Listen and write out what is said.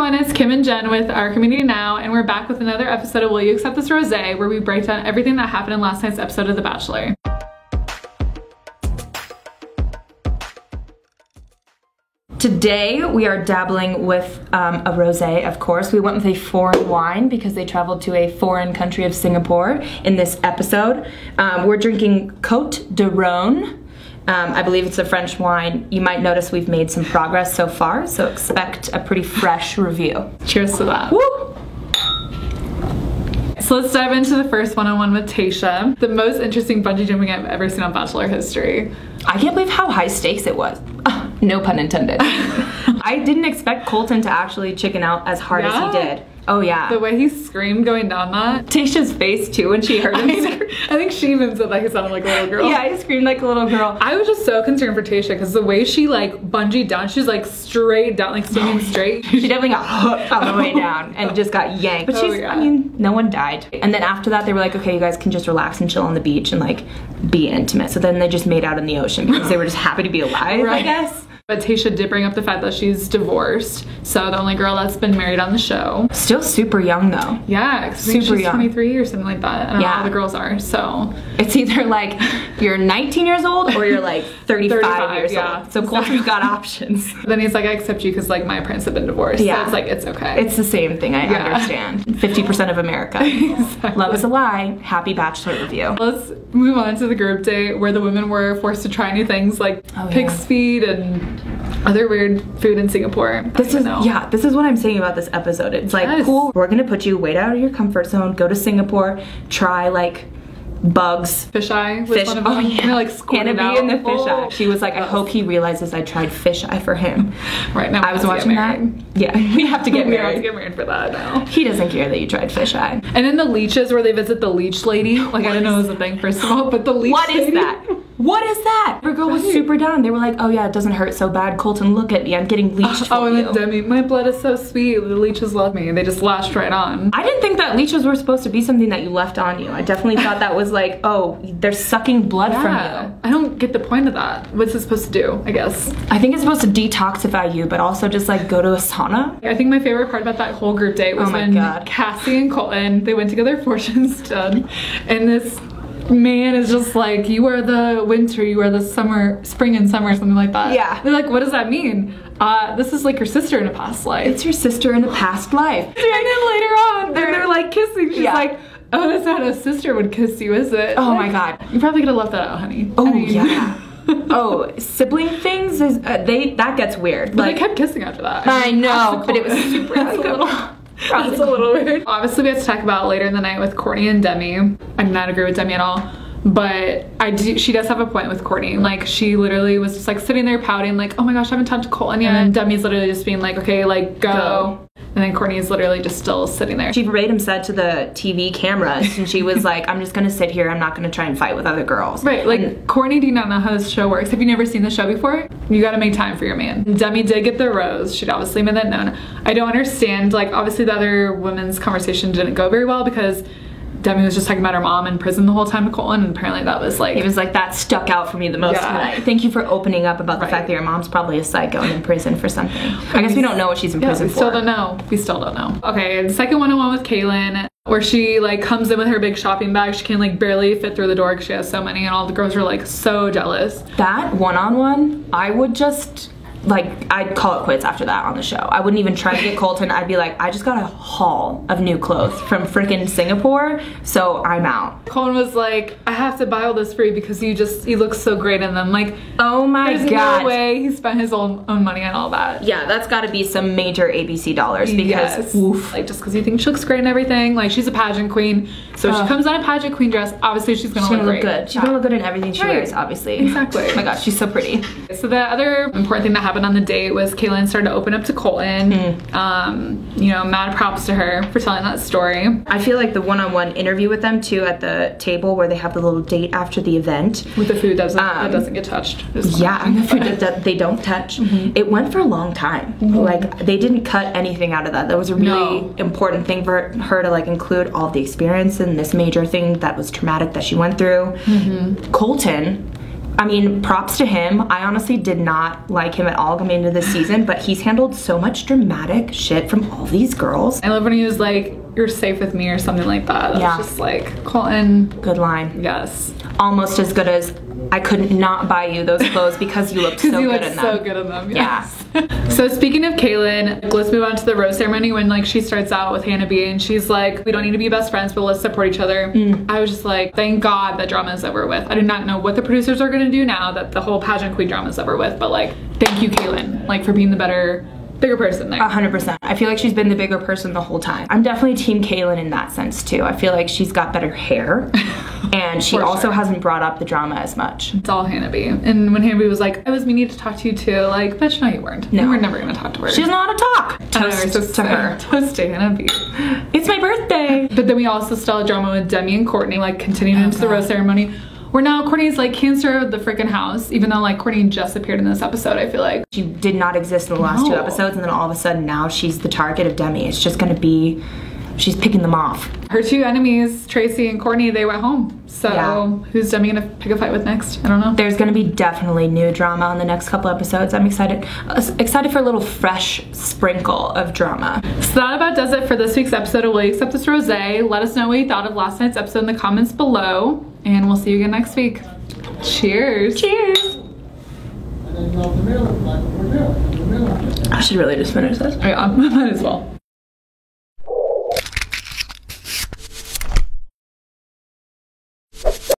everyone, it's Kim and Jen with Our Community Now, and we're back with another episode of Will You Accept This Rosé, where we break down everything that happened in last night's episode of The Bachelor. Today we are dabbling with a rosé, of course. We went with a foreign wine because they traveled to a foreign country of Singapore in this episode. We're drinking Côte de Rhône. I believe it's a French wine. You might notice we've made some progress so far, so expect a pretty fresh review. Cheers to that. Woo! So let's dive into the first one-on-one with Tayshia. The most interesting bungee jumping I've ever seen on Bachelor history. I can't believe how high stakes it was. No pun intended. I didn't expect Colton to actually chicken out as hard as he did. Oh yeah. The way he screamed going down that. Tayshia's face too when she heard him scream. I think she even said that he sounded like a little girl. Yeah, he screamed like a little girl. I was just so concerned for Tayshia because the way she like bungeed down, she's like straight down, like standing straight. She definitely got hooked on the way down and just got yanked. But she's, I mean, no one died. And then after that, they were like, okay, you guys can just relax and chill on the beach and like be intimate. So then they just made out in the ocean because they were just happy to be alive, I guess. But Tayshia did bring up the fact that she's divorced, so the only girl that's been married on the show. Still super young though. Yeah, super young. 23 or something like that. I don't know how the girls are, so. It's either like you're 19 years old or you're like 35 years old. So Colton's got options. Then he's like, I accept you because like my parents have been divorced. Yeah. So it's like, it's okay. It's the same thing, I understand. 50% of America. Exactly. Love is a lie. Happy Bachelor review. Let's move on to the group date where the women were forced to try new things like pig's feet and other weird food in Singapore. This is what I'm saying about this episode. It's like, cool, we're gonna put you way out of your comfort zone, go to Singapore, try like bugs. Fish eye was one of them. Yeah. And, like, Canopy in the fish eye. She was like, I hope he realizes I tried fish eye for him. Right now, I was watching that. Yeah, we have to get married. We have to get married for that now. He doesn't care that you tried fish eye. And then the leeches where they visit the leech lady. Like, I didn't know it was a thing, first of all, but the leech lady. What is that? What is that? Her girl was super down. They were like, oh yeah, it doesn't hurt so bad. Colton, look at me. I'm getting leeched for and then Demi, my blood is so sweet. The leeches love me. And they just lashed right on. I didn't think that leeches were supposed to be something that you left on you. I definitely thought that was like, oh, they're sucking blood from you. I don't get the point of that. What's it supposed to do, I guess? I think it's supposed to detoxify you, but also just like go to a sauna. I think my favorite part about that whole group date was when Cassie and Colton, they went to get their fortunes done. And this man is just like, you are the winter, you are the summer, spring and summer, something like that. Yeah. They're like, what does that mean? This is like your sister in a past life. It's your sister in a past life. And then later on, they're like kissing. She's like, oh, that's not how a sister would kiss you, is it? Oh my God. You probably could have left that out, honey. Oh, yeah. Oh, sibling things, is that gets weird. But they kept kissing after that. I know, but it was super That's a little weird. Obviously, we have to talk about later in the night with Courtney and Demi. I do not agree with Demi at all. But she does have a point with Courtney. Like, she literally was just like sitting there pouting like, oh my gosh, I haven't talked to Colton yet. And Demi's literally just being like, okay, like go. And then Courtney is literally just still sitting there. She verbatim said to the TV cameras, and she was like, I'm just gonna sit here, I'm not gonna try and fight with other girls. Right, like, Courtney do not know how this show works. Have you never seen the show before? You gotta make time for your man. Demi did get the rose. She'd obviously made that known. I don't understand, like, obviously the other women's conversation didn't go very well because Demi was just talking about her mom in prison the whole time to Colton, and apparently that was like... He was like, that stuck out for me the most tonight. Thank you for opening up about the fact that your mom's probably a psycho and in prison for something. I guess we don't know what she's in prison for. We still don't know. We still don't know. Okay, the second one-on-one with Kaylin, where she like comes in with her big shopping bag. She can like barely fit through the door because she has so many, and all the girls are like so jealous. That one-on-one, I would just... like, I'd call it quits after that on the show. I wouldn't even try to get Colton. I'd be like, I just got a haul of new clothes from freaking Singapore, so I'm out. Colton was like, I have to buy all this for you because you look so great in them. Like, oh my God. There's no way he spent his own money on all that. Yeah, that's gotta be some major ABC dollars because, oof. Like, just because you think she looks great and everything. Like, she's a pageant queen, so if she comes on a pageant queen dress, obviously she's gonna look great. Good. She's gonna look good in everything she wears, obviously. Exactly. Oh my gosh, she's so pretty. So the other important thing that happened on the date was Kaylin started to open up to Colton. You know, mad props to her for telling that story. I feel like the one-on-one interview with them too at the table where they have the little date after the event. With the food that doesn't get touched. Yeah, and the food that they don't touch. It went for a long time. Like, they didn't cut anything out of that. That was a really important thing for her to like include all of the experience and this major thing that was traumatic that she went through. Colton I mean, props to him. I honestly did not like him at all coming into this season, but he's handled so much dramatic shit from all these girls. I love when he was like, "You're safe with me," or something like that. That was just like, Colton. Good line. Yes. Almost as good as, "I could not buy you those clothes because you looked so good in them." so good in them. Yes. Yeah. So speaking of Kaylin, let's move on to the rose ceremony when like she starts out with Hannah B and she's like, "We don't need to be best friends, but let's support each other." I was just like, thank God that drama is over with. I do not know what the producers are gonna do now that the whole pageant queen drama is over with, but like, thank you, Kaylin, like for being the bigger person there. 100%. I feel like she's been the bigger person the whole time. I'm definitely team Kaylin in that sense too. I feel like she's got better hair and she also hasn't brought up the drama as much. It's all Hannah B. And when Hannah B was like, "I was meaning to talk to you too," like, bitch, no you weren't. No. You were never gonna talk to her. She doesn't know how to talk. Toast to her. Toast to Hannah B. It's my birthday. But then we also still had drama with Demi and Courtney, like continuing into the rose ceremony. Where now Courtney's like cancer of the freaking house, even though like Courtney just appeared in this episode, I feel like. She did not exist in the last 2 episodes, and then all of a sudden now she's the target of Demi. It's just gonna be, she's picking them off. Her two enemies, Tracy and Courtney, they went home. So who's Demi gonna pick a fight with next? I don't know. There's gonna be definitely new drama on the next couple episodes. I'm excited for a little fresh sprinkle of drama. So that about does it for this week's episode of Will You Accept This Rosé? Let us know what you thought of last night's episode in the comments below, and we'll see you again next week. Cheers. Cheers. I should really just finish this. Yeah, might as well.